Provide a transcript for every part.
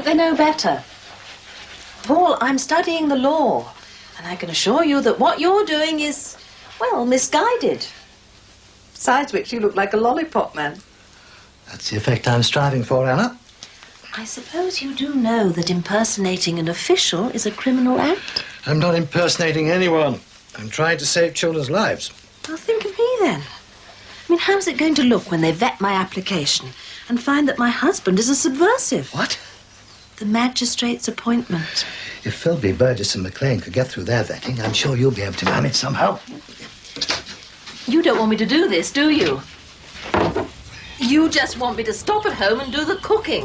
they know better? Paul, I'm studying the law, and I can assure you that what you're doing is, well, misguided. Besides which, you look like a lollipop man. That's the effect I'm striving for, Anna. I suppose you do know that impersonating an official is a criminal act? I'm not impersonating anyone. I'm trying to save children's lives. Well, think of me then. I mean, how's it going to look when they vet my application and find that my husband is a subversive? What? The magistrate's appointment. If Philby, Burgess and McLean could get through their vetting, I'm sure you'll be able to manage somehow. You don't want me to do this, do you? You just want me to stop at home and do the cooking.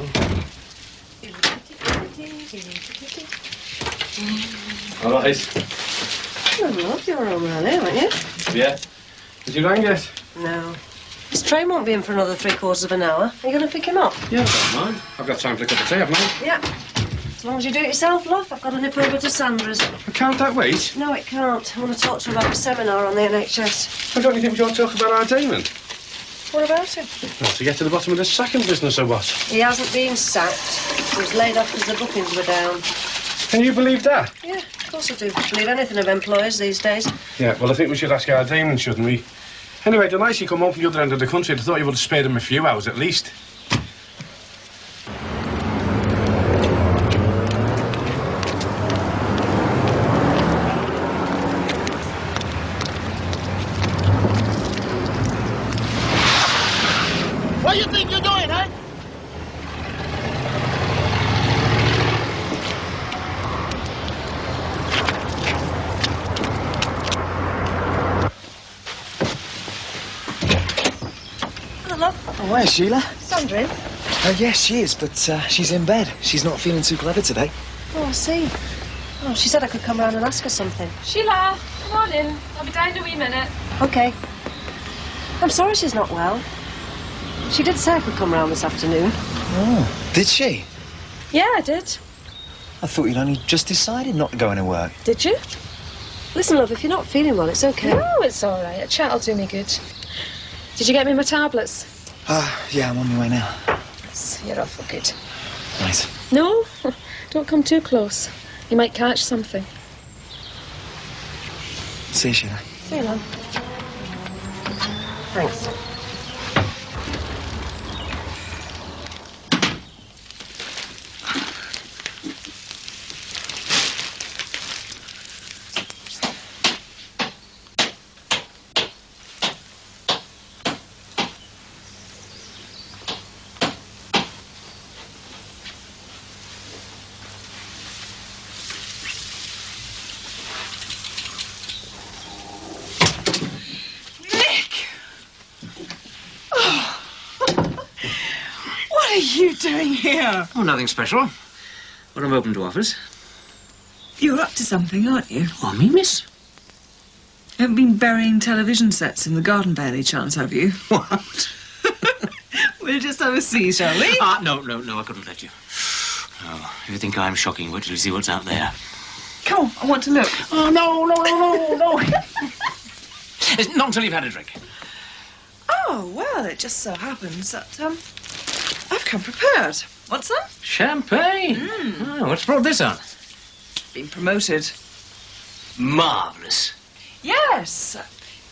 All right. Oh, love, you're home early, aren't you? Yeah. Did you rang yet? No. His train won't be in for another 3/4 of an hour. Are you going to pick him up? Yeah, I don't mind. I've got time for a cup of tea, haven't I? Yeah. As long as you do it yourself, love. I've got to nip over to Sandra's. Can't that wait? No, it can't. I want to talk to her about a seminar on the NHS. I don't think we ought to talk about our Damon. What about him? Well, to get to the bottom of this second business or what? He hasn't been sacked. He was laid off because the bookings were down. Can you believe that? Yeah, of course I do. Believe anything of employers these days. Yeah, well, I think we should ask our Damon, shouldn't we? Anyway, the night he come home from the other end of the country, I thought you would have spared him a few hours at least. What do you think you're doing, huh? Oh, where's Sheila? Sandra in? Oh, yes, she is, but she's in bed. She's not feeling too clever today. Oh, I see. Oh, she said I could come round and ask her something. Sheila, come on in. I'll be down in a wee minute. OK. I'm sorry she's not well. She did say I could come round this afternoon. Oh, did she? Yeah, I did. I thought you'd only just decided not to go into work. Did you? Listen, love, if you're not feeling well, it's OK. No, it's all right. A chat'll do me good. Did you get me my tablets? Yeah, I'm on my way now. Yes, you're awful good. Right. No, don't come too close. You might catch something. See you, Sheila. See you, love. Thanks. What are you doing here? Oh, nothing special. But I'm open to offers. You're up to something, aren't you? Oh, me, miss? Haven't been burying television sets in the garden by any chance, have you? What? We'll just have a see, shall we? No, I couldn't let you. No, if you think I'm shocking, wait till you see what's out there. Come on, I want to look. Oh, no. Not until you've had a drink. Oh, well, it just so happens that, I've come prepared. Want some? Champagne? Oh, what's brought this on? Been promoted. Marvellous. Yes.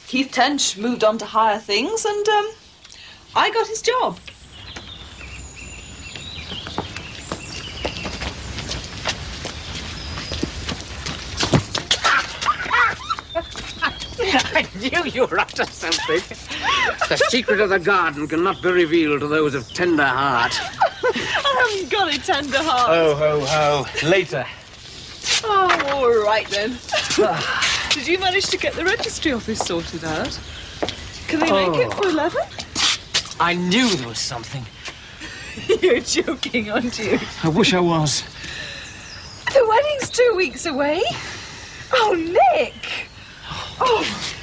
Keith Tench moved on to higher things, and, I got his job. I knew you were up to something. The secret of the garden cannot be revealed to those of tender heart. I haven't got a tender heart. Ho, ho, ho. Later. Oh, all right, then. Did you manage to get the registry office sorted out? Can they make it for 11? I knew there was something. You're joking, aren't you? I wish I was. The wedding's 2 weeks away. Oh, Nick. Oh.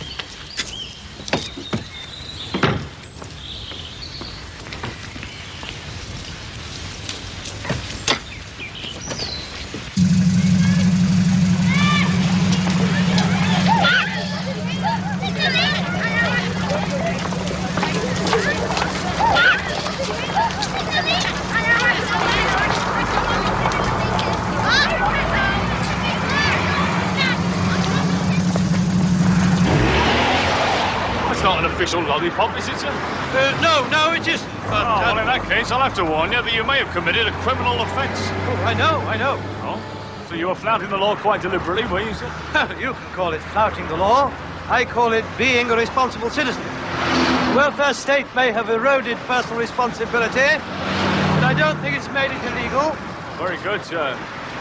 not an official lollipop, is it, sir? No, it isn't. But, well, in that case, I'll have to warn you that you may have committed a criminal offence. Oh, I know. Oh? So you were flouting the law quite deliberately, were you, sir? You can call it flouting the law. I call it being a responsible citizen. The welfare state may have eroded personal responsibility, but I don't think it's made it illegal. Very good, sir.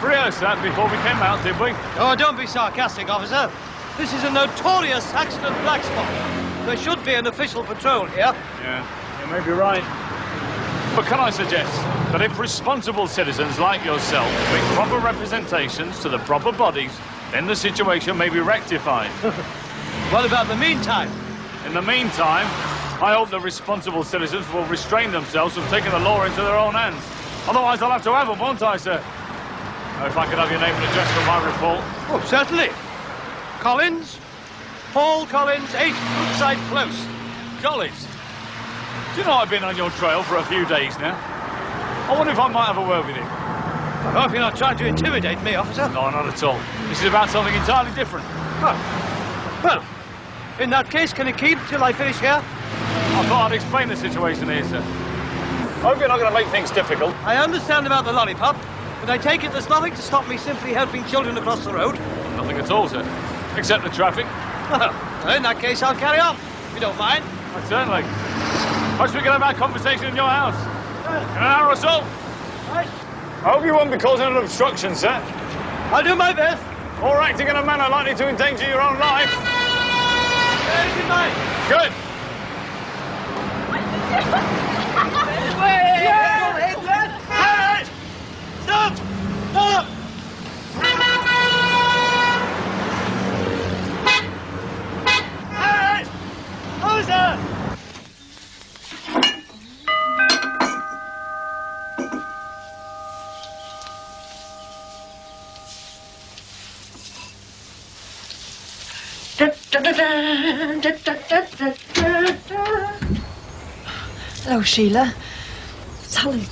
Rehearsed that before we came out, did we? Oh, don't be sarcastic, officer. This is a notorious accident black spot. There should be an official patrol here. Yeah, you may be right. But can I suggest that if responsible citizens like yourself make proper representations to the proper bodies, then the situation may be rectified. What about the meantime? In the meantime, I hope the responsible citizens will restrain themselves from taking the law into their own hands. Otherwise, I'll have to have them, won't I, sir? If I could have your name and address for my report. Oh, certainly. Collins? Paul Collins, 8 Brookside Close. Collins? Do you know I've been on your trail for a few days now? I wonder if I might have a word with you. I hope you're not trying to intimidate me, officer. No, not at all. This is about something entirely different. Oh. Well, in that case, can you keep till I finish here? I thought I'd explain the situation here, sir. I hope you're not going to make things difficult. I understand about the lollipop, but I take it there's nothing to stop me simply helping children across the road. Nothing at all, sir. Except the traffic. Well, in that case, I'll carry on, if you don't mind. Certainly. Perhaps we can have our conversation in your house. In an hour or so. Right. I hope you won't be causing an obstruction, sir. I'll do my best. Or acting in a manner likely to endanger your own life. Good night. Good. Hey! Stop! Stop! Hey! Who's there? Hello, Sheila. Sally.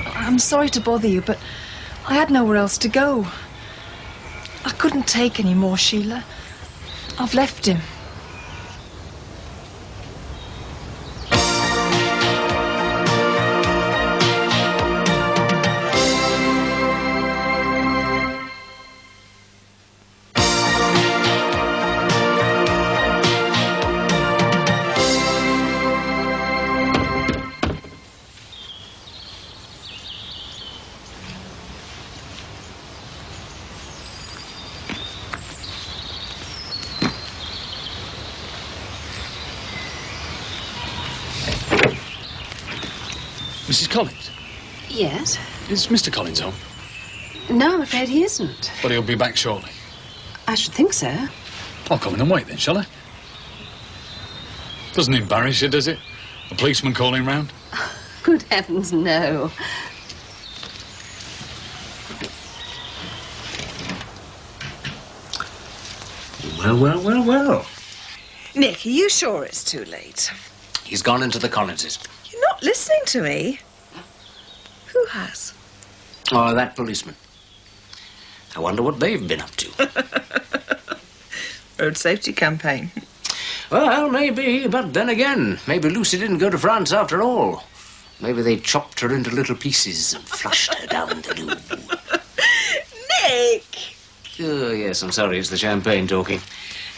I'm sorry to bother you, but I had nowhere else to go. I couldn't take any more, Sheila. I've left him. Mrs. Collins? Yes? Is Mr. Collins home? No, I'm afraid he isn't. But he'll be back shortly. I should think so. I'll come in and wait then, shall I? Doesn't embarrass you, does it? A policeman calling round? Good heavens, no. Well. Nick, are you sure it's too late? He's gone into the Collinses. You're not listening to me. Who has? Oh, that policeman. I wonder what they've been up to. Road safety campaign. Well, maybe, but then again, maybe Lucy didn't go to France after all. Maybe they chopped her into little pieces and flushed her down the loo. Nick! Oh, yes, I'm sorry, it's the champagne talking.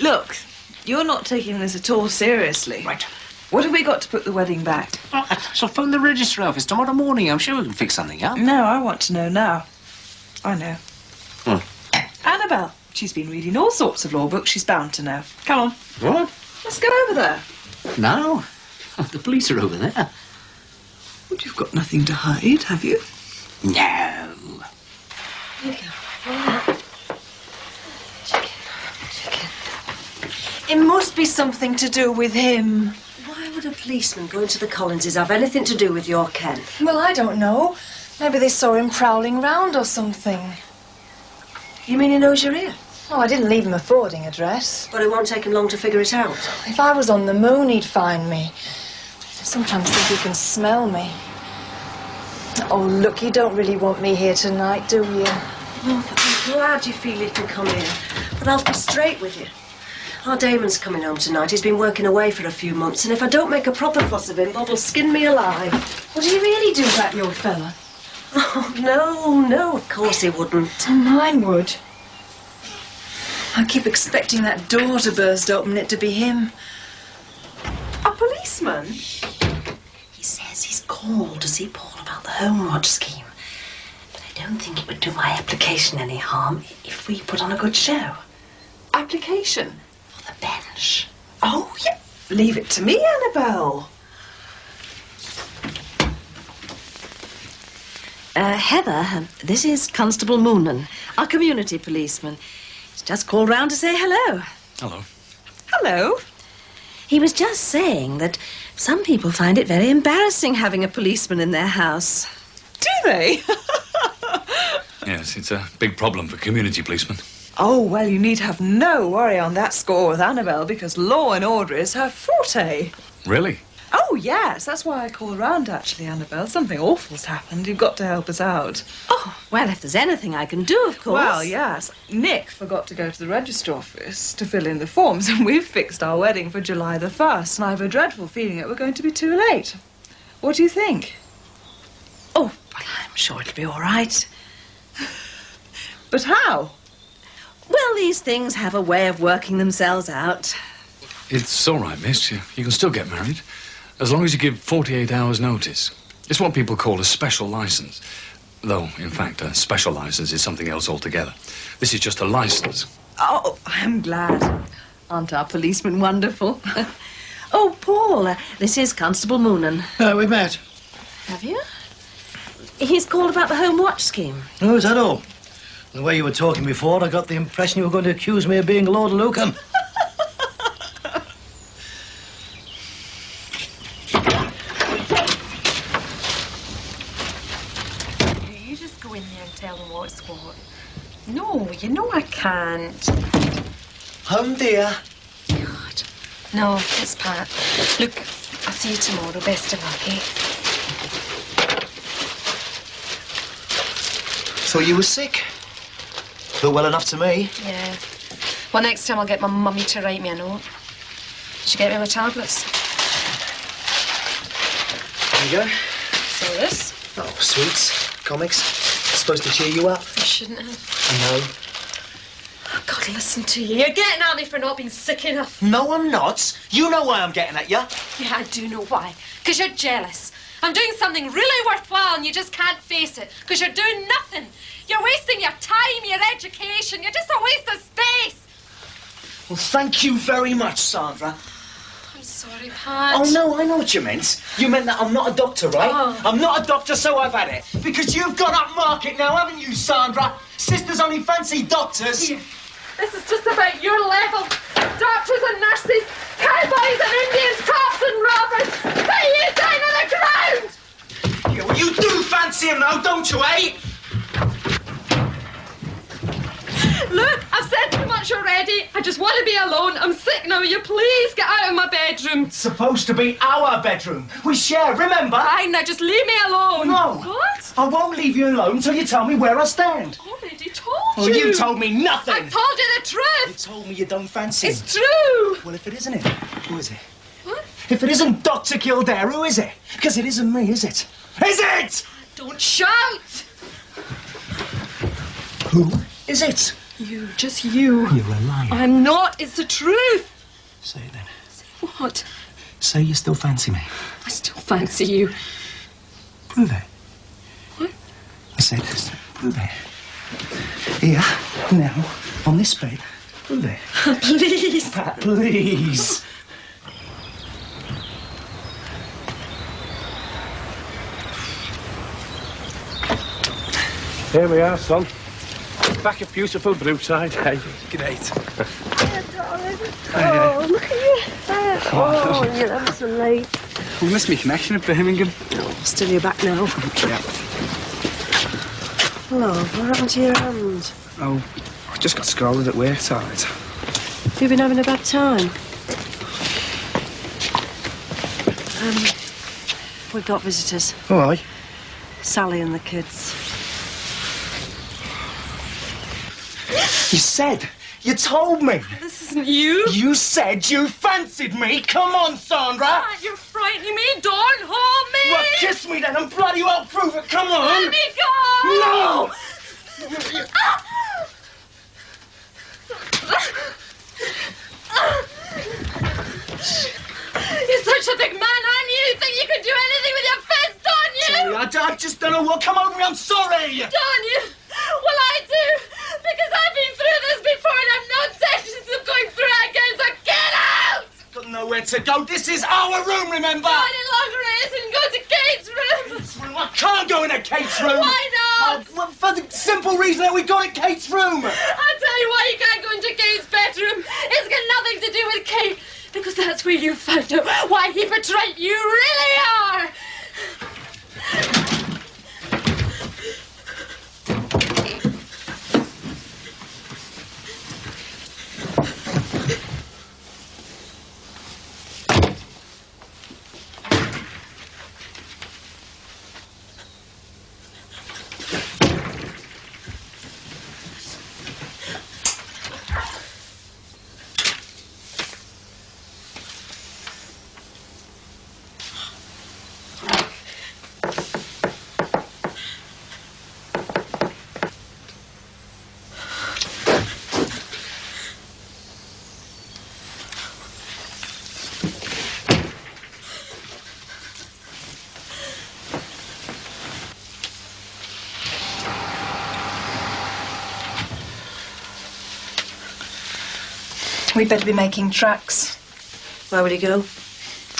Look, you're not taking this at all seriously. Right. What have we got to put the wedding back? Oh, I shall phone the registry office tomorrow morning. I'm sure we can fix something up. No, I want to know now. I know. Hmm. Annabelle. She's been reading all sorts of law books. She's bound to know. Come on. What? Let's get over there. Now? Oh, the police are over there. Well, you've got nothing to hide, have you? No. Here you go. Chicken. It must be something to do with him. Why would a policeman going to the Collinses have anything to do with your Ken? Well, I don't know. Maybe they saw him prowling round or something. You mean he knows you're here? Oh, I didn't leave him a forwarding address. But it won't take him long to figure it out. If I was on the moon, he'd find me. I sometimes think he can smell me. Oh, look, you don't really want me here tonight, do you? Oh, I'm glad you feel you can come in. But I'll be straight with you. Our Damon's coming home tonight. He's been working away for a few months, and if I don't make a proper fuss of him, Bob will skin me alive. Would he really do that, your fella? Oh, no, of course he wouldn't. Mine would. I keep expecting that door to burst open and it to be him. A policeman? He says he's called to see Paul about the home watch scheme. But I don't think it would do my application any harm if we put on a good show. Application? For the bench. Oh, yeah. Leave it to me, Annabelle. Heather, this is Constable Moonan, our community policeman. He's just called round to say hello. Hello. Hello. He was just saying that some people find it very embarrassing having a policeman in their house. Do they? Yes, it's a big problem for community policemen. Oh, well, you need have no worry on that score with Annabelle, because law and order is her forte. Really? Oh, yes, that's why I called round, actually, Annabelle. Something awful's happened. You've got to help us out. Oh, well, if there's anything I can do, of course. Well, yes. Nick forgot to go to the register office to fill in the forms, and we've fixed our wedding for July the 1st, and I've a dreadful feeling that we're going to be too late. What do you think? Oh, well, I'm sure it'll be all right. But how? Well, these things have a way of working themselves out. It's all right, miss. You can still get married, as long as you give 48 hours' notice. It's what people call a special license. Though, in fact, a special license is something else altogether. This is just a license. Oh, I'm glad. Aren't our policemen wonderful? Oh, Paul, this is Constable Moonan. We've met. Have you? He's called about the home watch scheme. Oh, is that all? The way you were talking before, I got the impression you were going to accuse me of being Lord Lucan. You just go in there and tell them what's what. No, you know I can't. Home, dear. God. No, it's Pat. Look, I'll see you tomorrow. Best of luck, eh? Thought you were sick. Feel well enough to me. Yeah. Well, next time I'll get my mummy to write me a note. She get me my tablets. There you go. So this? Oh, sweets, comics. Supposed to cheer you up. I shouldn't have. I know. Oh, God, listen to you. You're getting at me for not being sick enough. No, I'm not. You know why I'm getting at you. Yeah, I do know why. Because you're jealous. I'm doing something really worthwhile and you just can't face it. Because you're doing nothing. You're wasting your time, your education. You're just a waste of space. Well, thank you very much, Sandra. I'm sorry, Pat. Oh, no, I know what you meant. You meant that I'm not a doctor, right? Oh. I'm not a doctor, so I've had it. Because you've gone up market now, haven't you, Sandra? Sisters only fancy doctors. Here. This is just about your level. Doctors and nurses, cowboys and Indians, cops and robbers. Put you down on the ground! Yeah, well, you do fancy him, though, don't you, eh? Look, I've said too much already. I just want to be alone. I'm sick now. Will you please get out of my bedroom? It's supposed to be our bedroom. We share, remember? Fine, now just leave me alone. No. What? I won't leave you alone till you tell me where I stand. I already told Well, you. you told me nothing. I told you the truth. You told me you don't fancy It's him. true. Well, if it isn't him, who is it? What? If it isn't Dr. Kildare, who is it? Because it isn't me, is it? Is it? Don't shout. Who is it? You, just you. You're a liar. I'm not. It's the truth. Say it then. Say what? Say you still fancy me. I still fancy you. Prove it. What? I said, prove it. Here, now, on this bed. Prove it. Please. Pat, please. Here we are, son. Back at beautiful Brookside. Hey. Great. Oh, look at you. Oh, you're ever so late. We must be connection up to Birmingham. Oh, still you're back now. Yeah. Hello, what happened to your hand? Oh, I just got scalded at work, side. Have you been having a bad time? We've got visitors. Oh, aye. Sally and the kids. You said You told me. This isn't you. You said you fancied me. Come on, Sandra. Ah, you're frightening me. Don't hold me. Well, kiss me then and bloody well prove it. Come on. Let me go. No. You're such a big man, aren't you? You think you can do anything with your fist, don't you? Sorry, I just don't know what come over me. I'm sorry. Don't you? Well, I do. Because I've been through this before and I've no intentions of going through it again, so get out! Got nowhere to go. This is our room, remember? No, any longer it isn't. Go to Kate's room. I can't go in Kate's room. Why not? Well, for the simple reason that we got in Kate's room. I'll tell you why you can't go into Kate's bedroom. It's got nothing to do with Kate. Because that's where you found out why hypocrite you really are. We'd better be making tracks. Where would he go?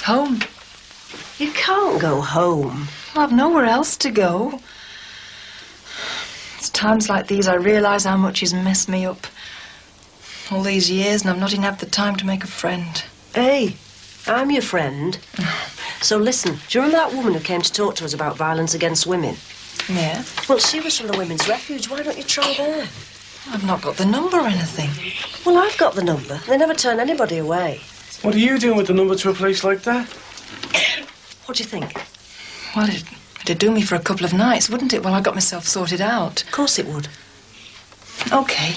Home. You can't go home. Well, I've nowhere else to go. It's times like these I realise how much he's messed me up. All these years, and I've not even had the time to make a friend. Hey, I'm your friend. So listen, do you remember that woman who came to talk to us about violence against women? Yeah? Well, she was from the Women's Refuge. Why don't you try there? I've not got the number or anything. Well, I've got the number. They never turn anybody away. What are you doing with the number to a place like that? What do you think? Well, it'd do me for a couple of nights, wouldn't it, while I got myself sorted out? Of course it would. OK.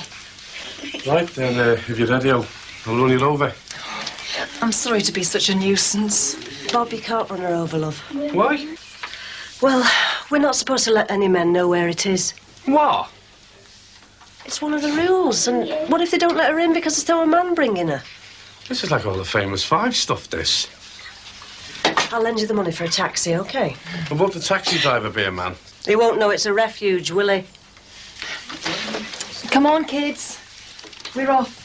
Right, then, if you're ready, I'll run you over. I'm sorry to be such a nuisance. Bob, you can't run her over, love. Why? Well, we're not supposed to let any men know where it is. What? It's one of the rules. And what if they don't let her in because there's no man bringing her? This is like all the famous five stuff, this. I'll lend you the money for a taxi, OK? And won't the taxi driver be a man? He won't know it's a refuge, will he? Come on, kids. We're off.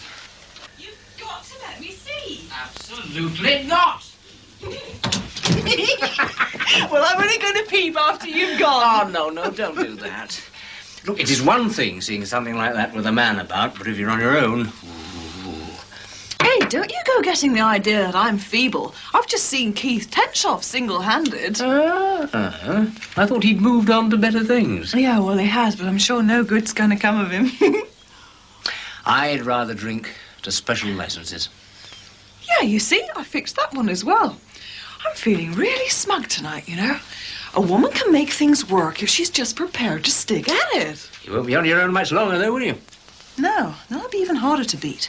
You've got to let me see. Absolutely not. Well, I'm only going to peep after you've gone. Oh, no, don't do that. Look, it is one thing seeing something like that with a man about, but if you're on your own... Hey, don't you go getting the idea that I'm feeble. I've just seen Keith Tenshoff single-handed. I thought he'd moved on to better things. Yeah, well, he has, but I'm sure no good's going to come of him. I'd rather drink to special licenses. Yeah, you see, I fixed that one as well. I'm feeling really smug tonight, you know. A woman can make things work if she's just prepared to stick at it. You won't be on your own much longer, though, will you? No, that'll be even harder to beat.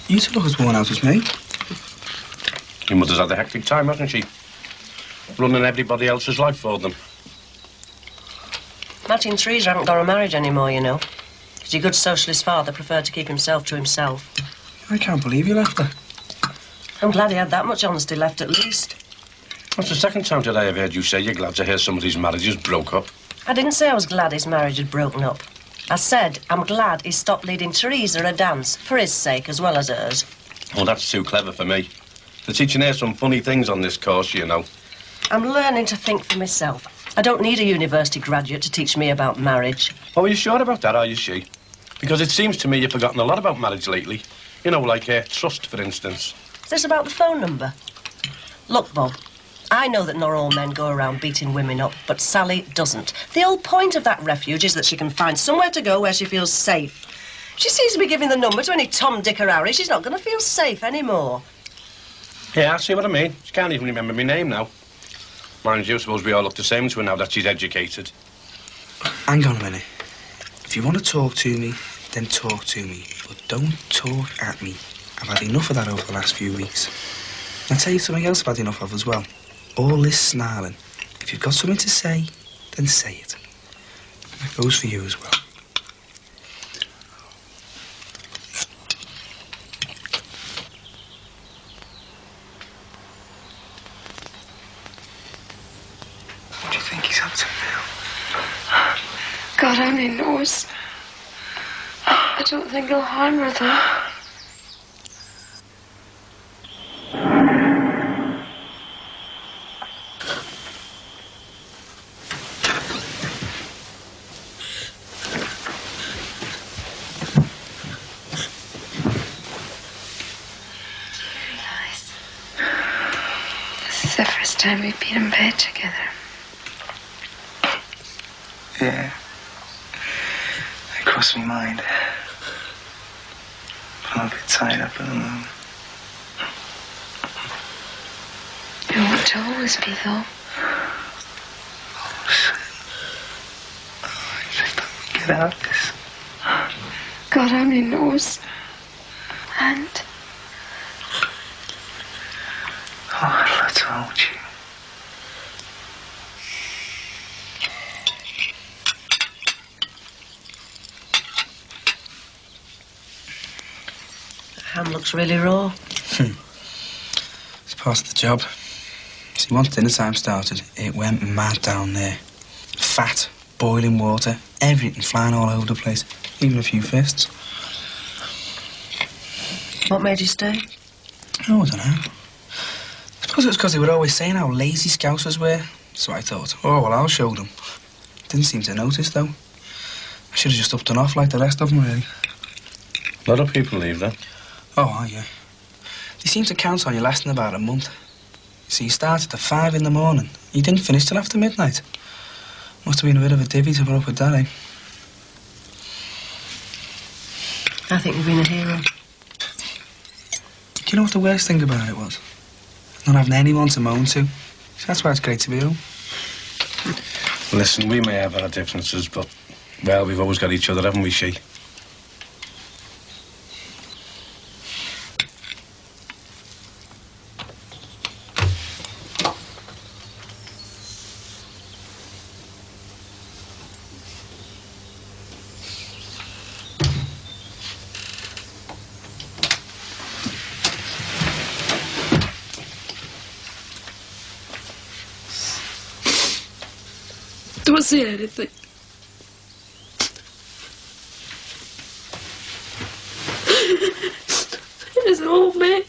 You two look as worn out as me. Your mother's had a hectic time, hasn't she? Running everybody else's life for them. Martin Trees haven't got her married anymore, you know. Because your good socialist father preferred to keep himself to himself. I can't believe you left her. I'm glad he had that much honesty left, at least. That's the second time today I've heard you say you're glad to hear somebody's marriage has broke up. I didn't say I was glad his marriage had broken up. I said I'm glad he stopped leading Teresa a dance, for his sake as well as hers. Oh, that's too clever for me. They're teaching her some funny things on this course, you know. I'm learning to think for myself. I don't need a university graduate to teach me about marriage. Oh, are you sure about that, are you, she? Because it seems to me you've forgotten a lot about marriage lately. You know, like trust, for instance. Is this about the phone number? Look, Bob, I know that not all men go around beating women up, but Sally doesn't. The whole point of that refuge is that she can find somewhere to go where she feels safe. If she seems to be giving the number to any Tom, Dick or Harry, she's not going to feel safe anymore. Yeah, I see what I mean. She can't even remember my name now. Mind you, suppose we all look the same to her now that she's educated. Hang on a minute. If you want to talk to me, then talk to me. But don't talk at me. I've had enough of that over the last few weeks. I'll tell you something else I've had enough of as well. All this snarling. If you've got something to say, then say it. That goes for you as well. What do you think he's up to now? God only knows. I don't think he'll harm her, though. This is the first time we've been in bed together. Yeah. It crossed my mind. I'm a bit tied up at the moment. You want to always be, though. Get out of this. God only knows. And I'd love to hold you. Ham looks really raw. It's part of the job. See, once dinner time started, it went mad down there. Fat, boiling water, everything flying all over the place. Even a few fists. What made you stay? Oh, I don't know. I suppose it was because they were always saying how lazy Scousers were. So I thought, oh, well, I'll show them. Didn't seem to notice, though. I should have just upped and off like the rest of them, really. A lot of people leave then. Oh, yeah. They seem to count on you lasting about a month. So you started at 5 in the morning. You didn't finish till after midnight. Must have been a bit of a divvy to put up with that, eh? I think you've been a hero. Do you know what the worst thing about it was? Not having anyone to moan to. That's why it's great to be home. Listen, we may have our differences, but, well, we've always got each other, haven't we, She? don't say anything. It's an old man.